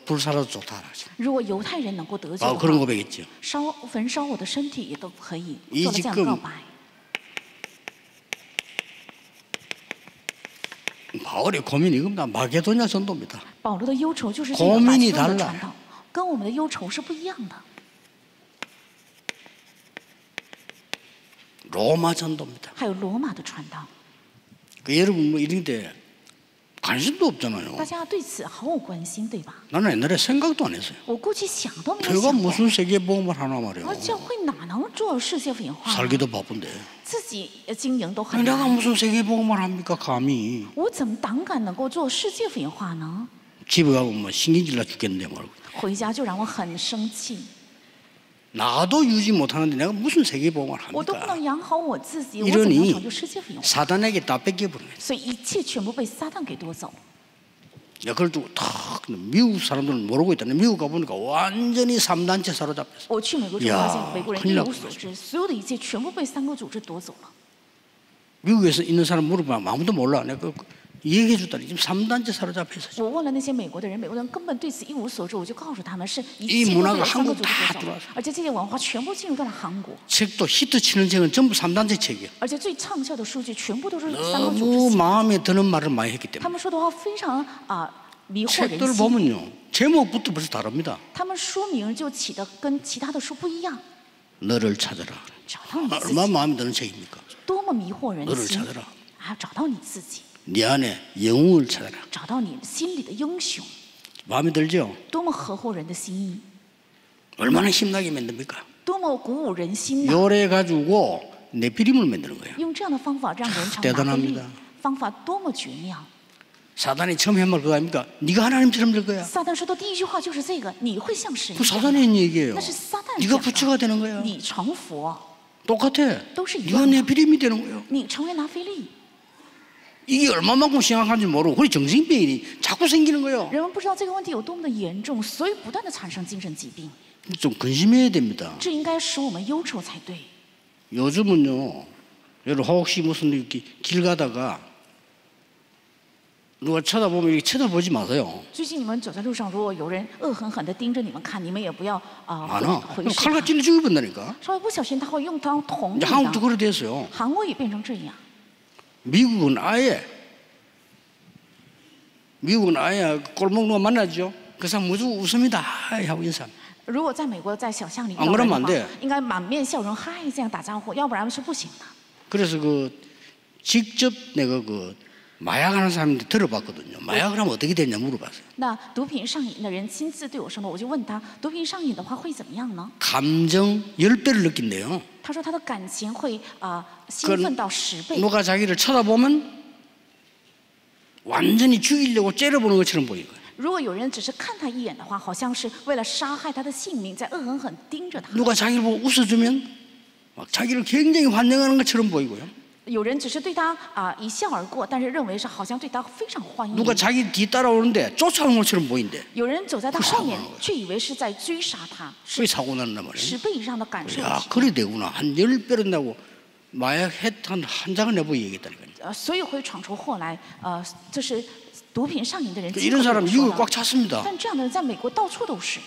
불사라도 좋다. 如果犹太人能够得救 바울 的 그런 话， 고백했죠. 焚烧我的身体也都可以 이 做了这样 지금 告白。 바울의 고민이 이겁니다. 마게도냐 전도입니다. 保罗的忧愁就是这个 고민이 马其顿的 달라 传道，跟我们的忧愁是不一样的。 로마 전도입니다. 还有罗马的传道， 그 여러분 뭐 이런데 관심도 없잖아요. 大家对此毫无关心，对吧？ 나는 옛날에 생각도 안 했어요. 我过去想都没有 교회가 想过， 무슨 세계복음을 하나 말이에요. 而教会哪能做世界福音化呢？ 살기도 바쁜데. 自己经营都很 내가 难， 무슨 세계복음을 합니까 감히. 我怎么胆敢能够做世界福音化呢？ 집에 가고 뭐 신경질 나 죽겠는데 말고. 回家就让我很生气， 나도 유지 못하는데 내가 무슨 세계복음을 我都不 합니까. 能养好我自己，我怎么能 이러니 成就世界福音化？ 사단에게 다 뺏겨버린 거예요. 所以一切全部被撒旦给夺走。 그걸 두고 탁 미국 사람들은 모르고 있다네. 미국 가보니까 완전히 3단체 사로잡혔어. 我去美国之后发现， 야 美国人 큰일 一 났 无所知，所有的一切全部被三个组织夺走了。 미국에서 있는 사람 물어보면 아무도 몰라. 내가 얘기해 줬다니 지금 3단체 사로잡혀서. 我问了那些美国的人，美国人根本对此一无所知，我就告诉他们是 이 一切都 문화가 被三个 한국 组织 다 夺走了 들어왔어 ，而且这些文化全部进入到了韩国， 책도 히트 치는 책은 전부 3단체 책이야. 而且最畅销的数据全部都是三个组织 너무 写的。 마음에 드는 말을 많이 했기 他 때문에 们说的话非常迷惑人 책들을 心， 보면요 제목부터 벌써 다릅니다. 他们书名就起的跟其他的书不一样。 너를 찾아라. 找到你自 얼마나 己， 마음에 드는 책입니까? 多么迷惑人 너를 心 찾아라. ！还要找到你自己， 네 안에 영웅을 찾아라. 找到你心里的英雄， 마음에 들죠? 多么合乎人的心意， 얼마나 힘나게 만듭니까? 多么鼓舞人心呐！ 요래 가지고 네피림을 만드는 거예요. 用这样的方法让人成 대단합니다 拿非利，方法多么绝妙！ 사단이 처음 한 말 그거 아닙니까? 네가 하나님처럼 될 거야. 撒旦说的第一句话就是这个：你会像神 그 一样。 사단의 얘기예요. 那是撒旦 네가 讲 부처가 的， 되는 거야. 你成佛， 똑같아. 都是一 네가 样的。 네피림이 되는 거예요. 你成为拿非利， 이게 얼마만큼 심각한지 모르고 그게 정신병이 자꾸 생기는 거예요. 人们不知道这个问题有多么的严重，所以不断的产生精神疾病。 좀 근심해야 됩니다. 这应该使我们忧愁才对。 요즘은요, 여러분 혹시 무슨 이렇게 길 가다가 누가 쳐다보면 이렇게 쳐다보지 마세요. 最近你们走在路上，如果有人恶狠狠地盯着你们看，你们也不要 많아. 回 그럼 视 칼과 他。 찔러 죽여본다니까. 稍微不小心，他会用刀捅你 이제 한국도 的。 그래 됐어요. 韩国也变成这样。 미국은 아예 꼴목 누가 만나죠. 그 사람 무조건 웃습니다. 하이 하고 인사. 如果在美国在小巷里遇 안 到人 그러면 的 안 话 돼 ，应该满面笑容，嗨这样打招呼，要不然是不行的。 그래서 그 직접 내가 그 마약하는 사람한테 들어봤거든요. 마약을 하면 어떻게 되냐 물어봤어요. 那毒品上瘾的人亲自对我说呢，我就问他，毒品上瘾的话会怎么样呢？ 감정 10배를 느낀대요. 他说他的感情会兴奋到10倍。 누가 자기를 쳐다보면 완전히 죽이려고 째려보는 것처럼 보이는 거예요. 如果有人只是看他一眼的话，好像是为了杀害他的性命，在恶狠狠盯着他。 누가 자기를 보고 웃어주면 막 자기를 굉장히 환영하는 것처럼 보이고요. 有人只是对他一笑而过，但是认为是好像对他非常欢迎。 누가 자기 뒤 따라오는데 쫓아오는 것처럼 보인대. 有人走在他后面 사고나는 거야 ，却以为是在追杀他， 그게 사고 난단 말이에요. 10倍以上的感受。 야, 그래 되구나. 한 10배로 나고 마약 한 장을 내보고 얘기했다니까요. 所以会闯出祸来。这是毒品上瘾的人。 이런 사람 经 미국에 过 꽉 찼습니다. 但这样的人在美国到处都是，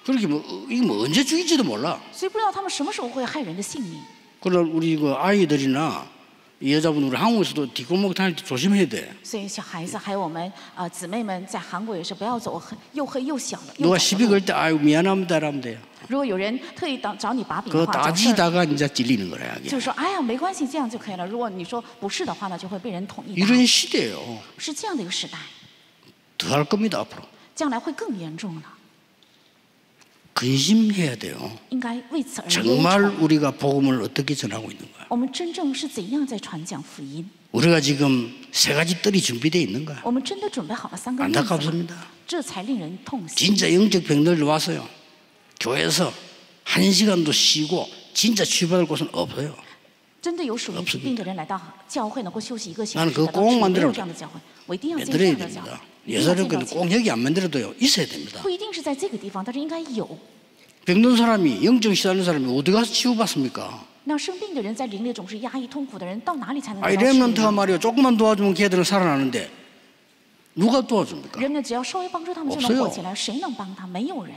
그렇게 이게 뭐 언제 죽일지도 몰라. 所以不知道他们什么时候会害人的性命。 그러나 우리 그 아이들이나 이 여자분 우리 한국에서도 뒷골목 다닐 때 조심해야 돼. 所以小孩子还有我们姊妹们在韩国也是不要走又黑又小的。 누가 又 시비 窄的路 걸 때 아유 미안합니다 이러면 돼요. 如果有人特意找你把柄 그거 的话，找事儿 따지다가 이제 찔리는 거라. 就是说，哎呀，没关系，这样就可以了。如果你说不是的话呢，就会被人捅一刀。 이런 시대예요. 是这样的一个时代， 더 할 겁니다 앞으로. 将来会更严重了， 근심해야 돼요. 应该为此而忧 정말 愁。 우리가 복음을 어떻게 전하고 있는가? 我们真正是怎样在传讲福音？ 우리가 지금 세 가지 뜰이 준비되어 있는가? 我们真的准备好了3个例子吗， 안타깝습니다. 这才令人痛心。 진짜 영적 병들 와서요. 교회에서 1시간도 쉬고 진짜 치유받을 곳은 없어요. 真的有属灵疾病的人来到教会能够休息1个小 나는 时 그거 的，但 꼭 是没 만들어 有这样的教会，我一定要建这 만들어야 样的教会 됩니다. ，一定要建 예사를 造教 꼭 会。 여기 안 만들어도요. 있어야 됩니다. 不一定是在这个地方，但是应该有。 병든 사람이 영적 시달리는 사람이 어디 가서 치유받습니까? 那生病的人在灵里总是压抑痛苦的人，到哪里才能得 아이 到治愈 렘넌트가 呢？ 말이요. 조금만 도와주면 걔들은 살아나는데 누가 도와줍니까? 人们只要稍微帮助他们就能 없어요 活起来，谁能帮他？没有人。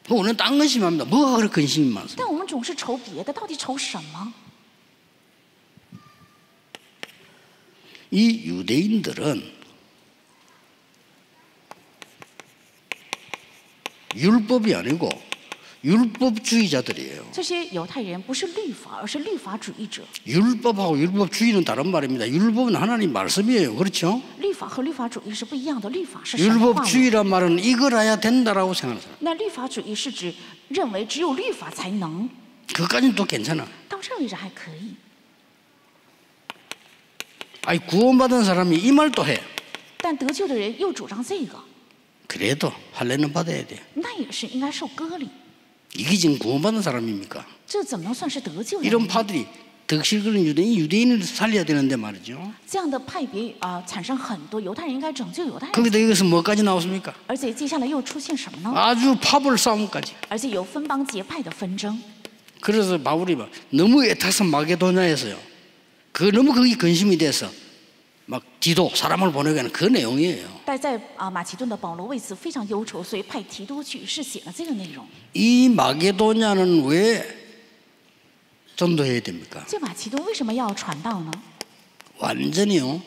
그 오늘 딴 근심합니다. 뭐가 그렇게 근심이 많습니까? 但我们总是愁别的，到底愁什么？ 이 유대인들은 율법이 아니고 율법주의자들이에요. 这些犹太人不是律法，而是律法主义者。 율법하고 율법주의는 다른 말입니다. 율법은 하나님 말씀이에요. 그렇죠? 律法和律法主义是不一样的，律法是神的话语。 율법주의란 말은 이걸 해야 된다라고 생각하는 사람. 那律法主义是指认为只有律法才能， 그까지는 또 괜찮아. 到这位置还可以。 아니 구원받은 사람이 이 말도 해. 但得救的人又主张这个， 그래도 할례는 받아야 돼. 那也是应该受割礼。 이게 지금 구원받은 사람입니까? 这怎么能算是得救的 이런 人？ 파들이 덕실 그런 유대인을 살려야 되는데 말이죠. 这样的派别产生很多犹太人应该拯救犹太人， 거기다 여기서 뭐까지 나왔습니까? 而且接下来又出现什么呢？ 아주 파벌 싸움까지. 而且有分邦结派的纷争。 그래서 바울이 막 너무 애타서 마게도냐에서요. 그 너무 거기 근심이 돼서 막 디도 사람을 보내게 하는 그 내용이에요. 但在马其顿的保罗为此非常忧愁，所以派提多去是写了这个内容。 이 마게도냐는 왜 전도해야 됩니까? 这马其顿为什么要传道呢？ 완전히요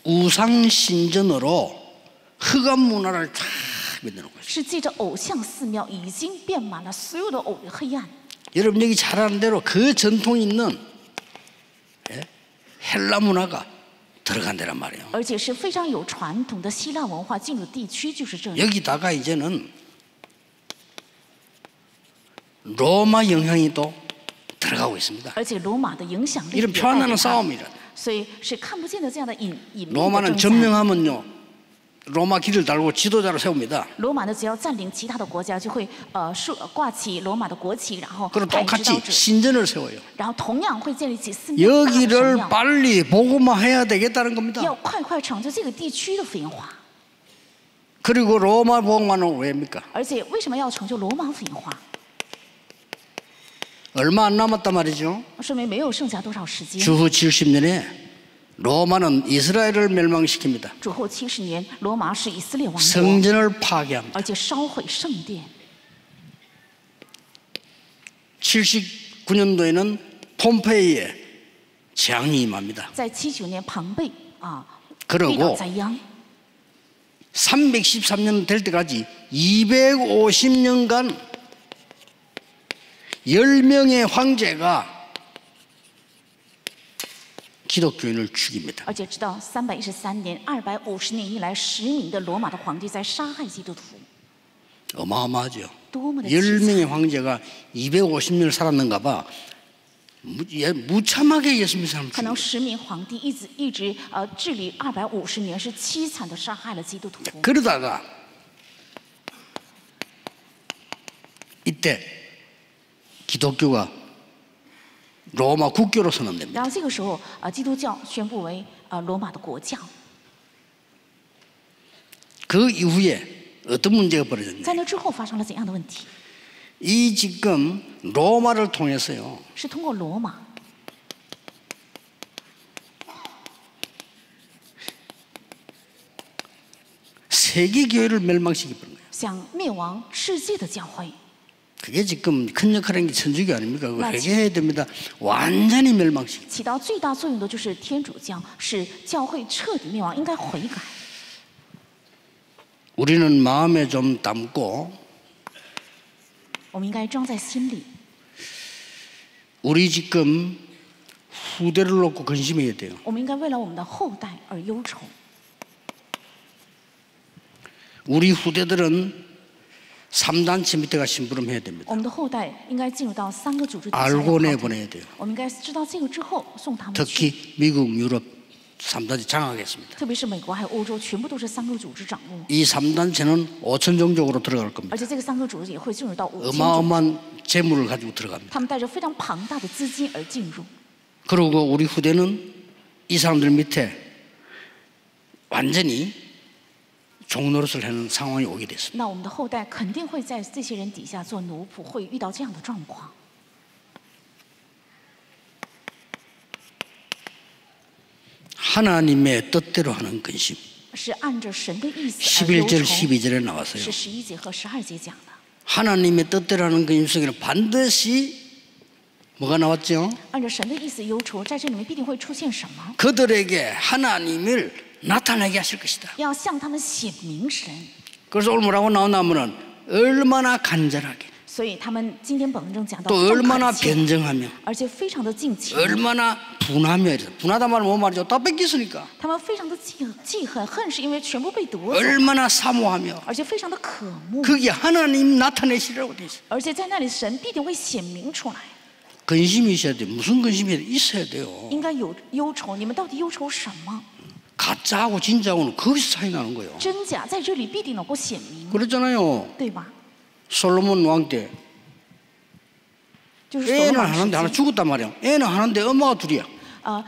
우상 신전으로 흑암 문화를 쫙 만드는 거예요. 是借着偶像寺庙已经遍满了所有的黑暗。 여러분 여기 잘 아는 대로 그 전통 있는 헬라 문화가 들어간다란 말이에요. 而且是非常有传统的希腊文化进入地区就是这样。 여기다가 이제는 로마 영향이 또 들어가고 있습니다. 而且罗马的影响力 이런 也 표현하는 带着它 싸움이라. 所以是看不见的这样的隐秘的 로마는 征战。 점령하면요 로마 길을 달고 지도자를 세웁니다. 罗马呢，只要占领其他的国家，就会挂起罗马的国旗，然后 그리고 派指 똑같이 导者， 신전을 세워요. 然后同样会建立起寺庙、大的神 여기를 庙， 빨리 복음화해야 되겠다는 겁니다. 要快成就这个地区的福音化。 그리고 로마 복음화는 왜입니까? 而且为什么要成就罗马福音化？ 얼마 안 남았단 말이죠. 说明没有剩下多少时间。 주후 70년에 로마는 이스라엘을 멸망시킵니다. 主后70年，罗马是以色列王国， 성전을 파괴합니다. 而且烧毁圣殿。 79년도에는 폼페이에 재앙이 임합니다. 在79年，庞贝그러고 遇到灾殃。 313년 될 때까지 250년간 10명의 황제가 기독교인을 죽입니다. 而且直到313年，250年以来，10名的罗马的皇帝在杀害基督徒， 어마어마하죠. 多么的凄惨！ 10명의 황제가 250년을 살았는가 봐. 무참하게 예수님 사람 可能 죽입니다. 10名皇帝一直治理250年，是凄惨的杀害了基督徒。 그러다가 이때 기독교가 로마 국교로 선언됩니다. 然后这个时候，基督教宣布为罗马的国教。 그 이후에 어떤 문제가 벌어졌냐? 在那之后发生了怎样的问题？ 이 지금 로마를 통해서요. 是通过罗马 세계 교회를 멸망시키는 거예요. 想灭亡世界的教会。 그게 지금 큰 역할인 게 천주교 아닙니까? 그거 맞지. 회개해야 됩니다. 완전히 멸망시키. 起到最大作用的就是天主教，使教会彻底灭亡，应该悔改。 우리는 마음에 좀 담고 我们应该装在心里。 우리 지금 후대를 놓고 근심해야 돼요. 我们应该为了我们的后代而忧愁。 우리 후대들은 3단체 밑에가 심부름해야 됩니다. 我们的后代应该进入到3个组织底下 알고 要 내보내야 돼요. 我们应该知道这个之后送他们去， 특히 미국, 유럽 3단체 장악했습니다. 特别是美国还有欧洲，全部都是3个组织掌握， 이 3단체는 5천 종족으로 들어갈 겁니다. 而且这个3个组织也会进入到5000种， 어마어마한 재물을 가지고 들어갑니다. 他们带着非常庞大的资金而进入。 그리고 우리 후대는 이 사람들 밑에 완전히 종노릇을 하는 상황이 오게 됐습니다. 那我们的后代肯定会在这些人底下做奴仆，会遇到这样的状况。 하나님의 뜻대로 하는 근심. 是按着神的意思而忧 11절, 愁， 12절에 나왔어요. 是11节和12节讲的。 하나님의 뜻대로 하는 근심 속에는 반드시 뭐가 나왔죠? 按照神的意思忧愁，在这里面必定会出现什么？ 그들에게 하나님을 나타나게 하실 것이다. 要向他们显明神。 그래서 오늘 뭐라고 나오냐면은 얼마나 간절하게 所以他们今天本文中讲到 또 非常 얼마나 恳切， 변정하며 而且非常的敬虔， 얼마나 분하며 이래서 분하다 말은 뭐 말이죠? 다 뺏겼으니까 他们非常的记恨，恨是因为全部被夺走， 얼마나 사모하며 而且非常的渴慕， 거기에 하나님 나타내시라고 돼 있어요. 而且在那里神必定会显明出来。 근심이 있어야 돼. 무슨 근심이 있어야 돼요. 应该有忧愁，你们到底忧愁什么？ 가짜하고 진짜하고는 거기서 차이 나는 거예요. 真假在这里必定能够显明， 그랬잖아요. 对吧？ 솔로몬 왕 때 就是所罗 애는 门时 하나인데 하나 期， 죽었단 말이야. 애는 하나인데 엄마가 둘이야.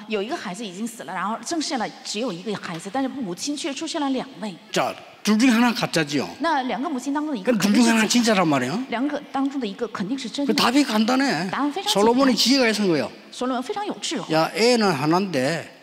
有一个孩子已经死了，然后剩下了只有一个孩子，但是母亲却出现了2位。 자, 둘 중에 하나 가짜지요. 那2个母亲当中的一个 그럼 肯 둘 定 중에 是 하나 假， 진짜란 말이에요. 2个当中的一个肯定是真 그 的。 답이 간단해. 나는非常 솔로몬이 简单。 지혜가 있는 거예요. 所罗门非常有智慧， 야, 애는 하나인데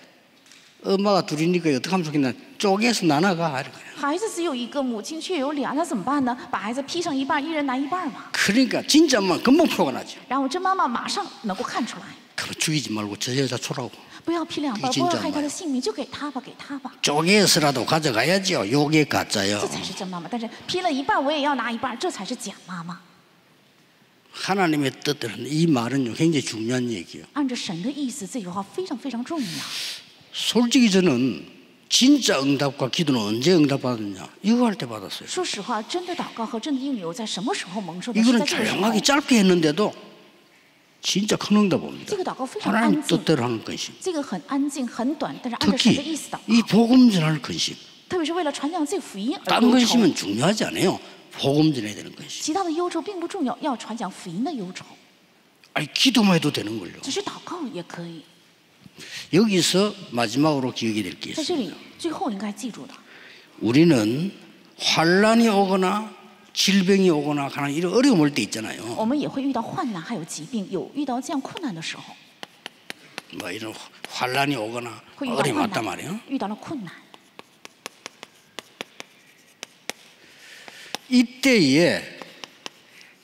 엄마가 둘이니까 어떻게 하면 좋겠나? 쪼개서 나눠가. 이렇게. 孩子只有一个，母亲却有2，那怎么办呢？把孩子劈成一半，一人拿一半嘛。 그러니까 진짜만 금방 표가 나죠. 然后真妈妈马上能够看出来， 그럼 죽이지 말고 저 여자 초라고. 不要劈2半， 이게 不要 진짜 害他 엄마야. 的性命，就给他吧，给他吧， 쪼개서라도 가져가야죠. 요게 가짜요. 这才是真妈妈。但是劈了一半，我也要拿一半，这才是假妈妈。 하나님의 뜻대로 이 말은 굉장히 중요한 얘기예요. 按着神的意思，这句话非常非常重要。 솔직히 저는 진짜 응답과 기도는 언제 응답받았냐? 이거 할 때 받았어요. 说实话，真的祷告和真的应允，我在什么时候蒙受的？是 이거는 在这个时候。 조용하게 짧게 했는데도 진짜 큰 응답 옵니다. 这个祷告非常 하나님 安静， 뜻대로 하는 근심. 这个很安静、很短，但是按照神的 특히 意思祷 이 告， 복음 전하는 근심. 特别是为了传讲这个福音而 딴 忧愁。 근심은 중요하지 않아요. 복음 전해야 되는 근심. 其他的忧愁并不重要，要传讲福音的忧愁， 아니 기도만 해도 되는 걸요. 只是祷告也可以。 여기서 마지막으로 기억이 될 게 在 있어요. 这里，最后应该记住的， 우리는 환란이 오거나 질병이 오거나 하는 이런 어려움 올 때 있잖아요. 我们也会遇到患难，还有疾病，有遇到这样困难的时候， 뭐 이런 환란이 오거나 会遇到 어려움이 患 왔단 难 말이에요. ，遇到了困难。 이때에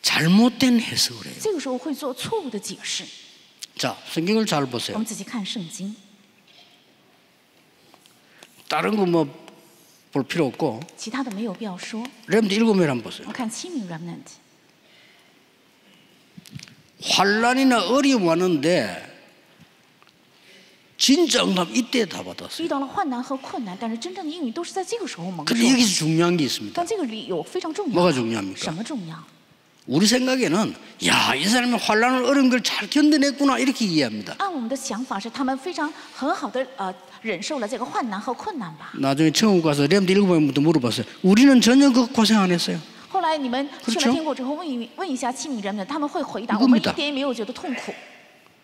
잘못된 해석을 해요. 这个时候会做错误的解释。 자, 성경을 잘 我 보세요. 们仔细看圣经， 다른 거 뭐 볼 필요 없고 其他的没有必要说。 렘드 7명 한번 보세요. 我们看7名 remnant， 환란이나 어려움 왔는데 진짜 응답 이때 다 받았어요. 遇到了患难和困难，但是真正的应允都是在这个时候蒙受 근데 的。 여기서 중요한 게 있습니다. 但这个里有非常重要 뭐가 的， 중요합니까? 什么重要？ 우리 생각에는 야, 이 사람이 환란을 어려운 걸 잘 견뎌냈구나 이렇게 이해합니다. 按我们的想法是，他们非常很好的忍受了这个患难和困难吧。 나중에 천국 가서 렘드 7명부터 물어봤어요. 우리는 전혀 그 고생 안 했어요. 后来你们去 그렇죠 了天国之后，问一下7名人们，他们会回答： 이겁니다 我们一点也没有觉得痛苦。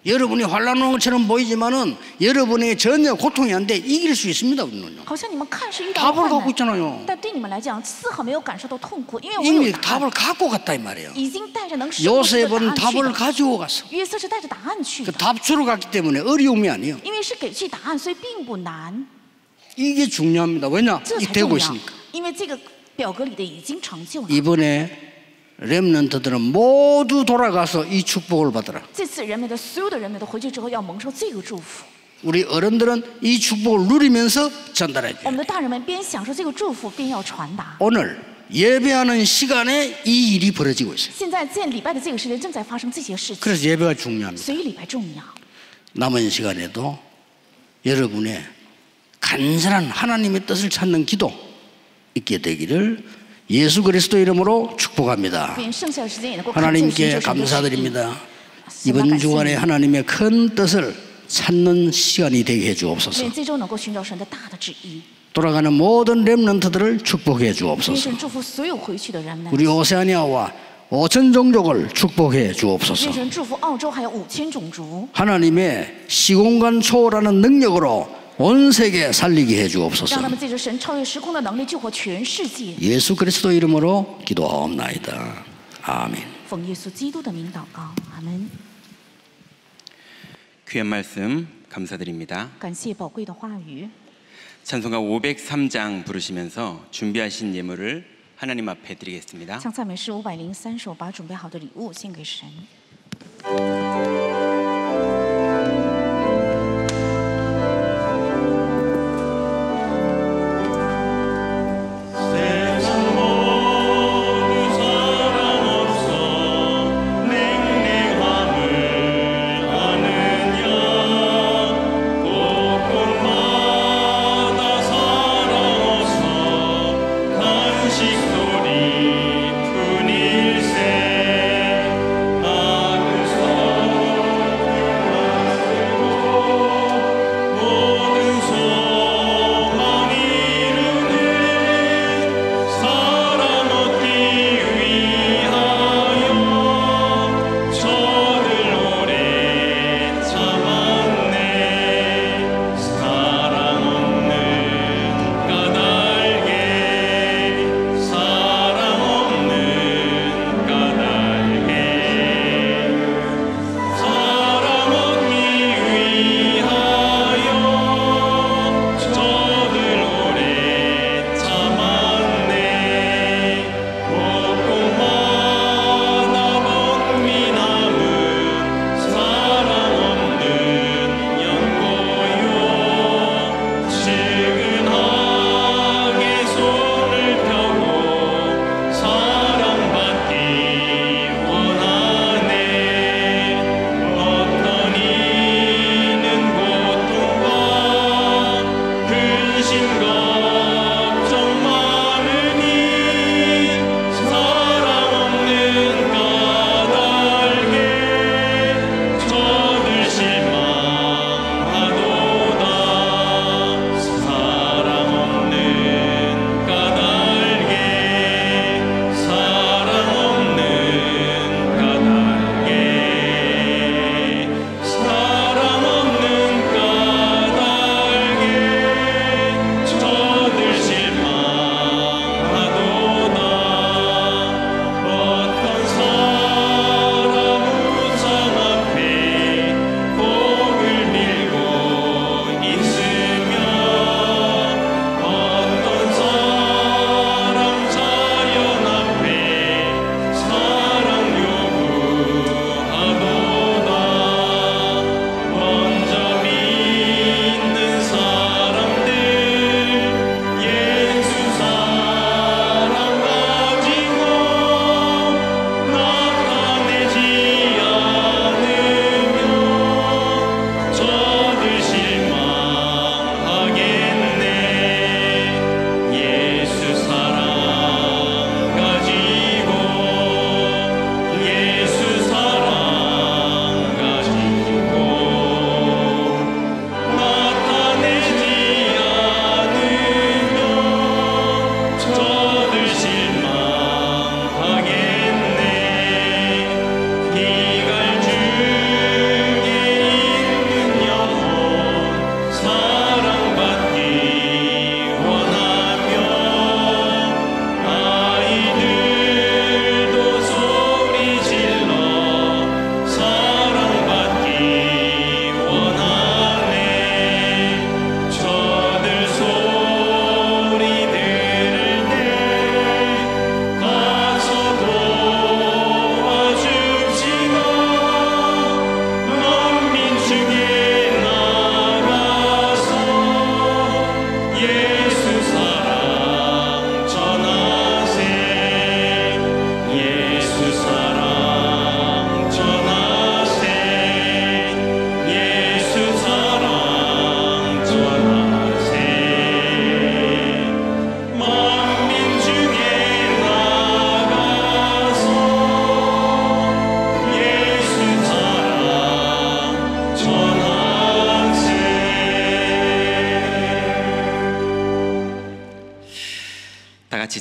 여러분이 환란 온 것처럼 보이지만은 여러분에게 전혀 고통이 안 돼 이길 수 있습니다. 우리는요. 好像你们看是遇到了 답을 患 갖고 难， 있잖아요. 但对你们来讲丝毫没有感受到痛苦，因为我 이미 有答 답을 案， 갖고 갔다 이 말이에요. 已经带着能生活出的答 요셉은 案去 답을 的。 가지고 갔어. 约瑟是带着答案去 그 的， 답 주러 갔기 때문에 어려움이 아니에요. 因为是给去答案，所以并不难， 이게 중요합니다. 왜냐? 这 이 才 되고 重要 있으니까. 。因为这个表格里的已经成就了。 이번에 렘넌트들은 모두 돌아가서 이 축복을 받으라. 这次人们的所有的人们都回去之后要蒙受这个祝福。 우리 어른들은 이 축복을 누리면서 我 전달해줘요. 们的大人们边享受这个祝福，边要传达。 오늘 예배하는 시간에 이 일이 벌어지고 있어요. 现在在礼拜的这个时间正在发生这些事情， 그래서 예배가 중요합니다. 所以礼拜重要。 남은 시간에도 여러분의 간절한 하나님의 뜻을 찾는 기도 있게 되기를 예수 그리스도 이름으로 축복합니다. 愿剩下的时间也能够恳切寻 하나님께 求神的旨意。 감사드립니다. 希望 이번 感谢 주간에 你 하나님의 큰 뜻을 찾는 시간이 되게 해주옵소서. 愿这周能够寻找神的大的旨意。 돌아가는 모든 렘넌트들을 축복해 愿 주옵소서. 神祝福所有回去的人们。 우리 오세아니아와 5천 종족을 축복해 주옵소서. 愿神祝福澳洲还有5000种族。 하나님의 시공간 초월하는 능력으로 온 세계 살리게 해 让 주옵소서. 他们借着神超越时空的能力救活全世界。 예수 그리스도 이름으로 기도하옵나이다. 아멘. 奉耶稣基督的名祷告，阿门。 귀한 말씀 감사드립니다. 感谢宝贵的话语。 찬송가 503장 부르시면서 준비하신 예물을 하나님 앞에 드리겠습니다. 唱赞美诗503首，把准备好的礼物献给神。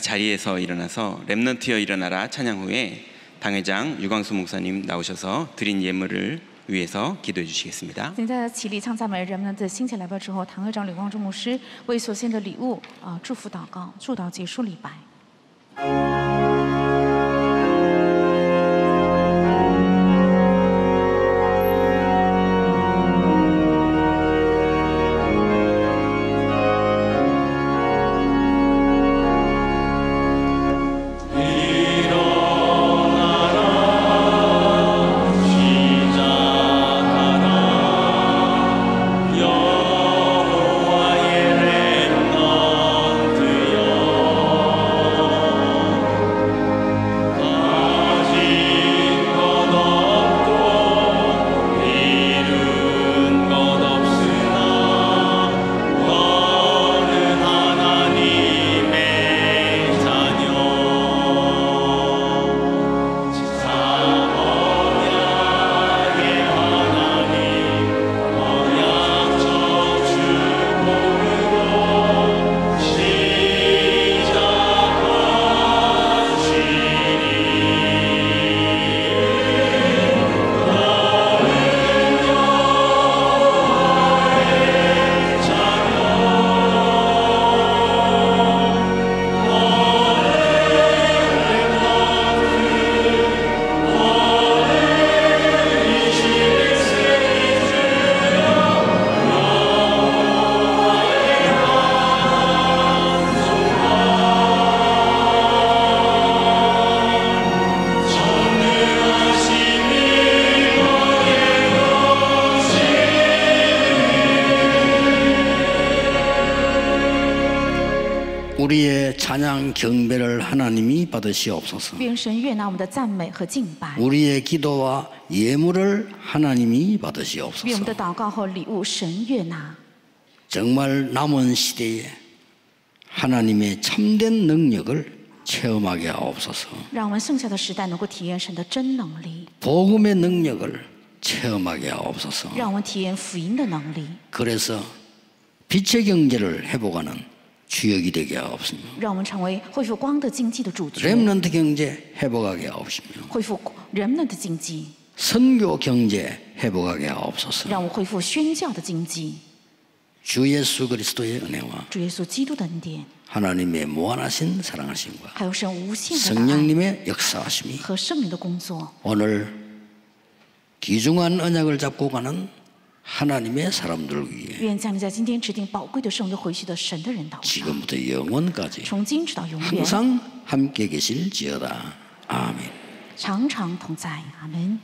자리에서 일어나서 렘넌트여 일어나라 찬양 후에 당회장 유광수 목사님 나오셔서 드린 예물을 위해서 기도해 주시겠습니다. 现在起立唱赞美，人们的兴起来吧之后，堂会长吕光中牧师为所献的礼物祝福祷告，祝祷结束礼拜。 우리의 찬양 경배를 하나님이 받으시옵소서. 愿神悦纳我们的赞美和敬拜， 우리의 기도와 예물을 하나님이 愿我们 받으시옵소서. 的祷告和礼物神悦纳。 정말 남은 시대에 하나님의 참된 능력을 체험하게 하옵소서. 让我们剩下的时代能够体验神的真能力， 복음의 능력을 체험하게 하옵소서. 让我们体验福音的能力， 그래서 빛의 경제를 회복하는 주역이 되게 하옵시며 让我们成为恢复光的经济的主角， 렘넌트 경제 회복하게 하옵시며 恢复人们的经济， 선교 경제 회복하게 하옵소서. 让我们恢复宣教的经济。 주 예수 그리스도의 은혜와 主耶稣基督的恩典， 하나님의 무한하신 사랑하심과 还有神无限的爱 성령님의 역사하심이 和圣灵的工作， 오늘 귀중한 언약을 잡고 가는 하나님의 사람들 위해 愿降临在今天指定宝贵的圣灵回去的神的人岛上， 지금부터 영원까지 从今直到永远， 항상 함께 계실지어다. 아멘. 常常同在。阿门。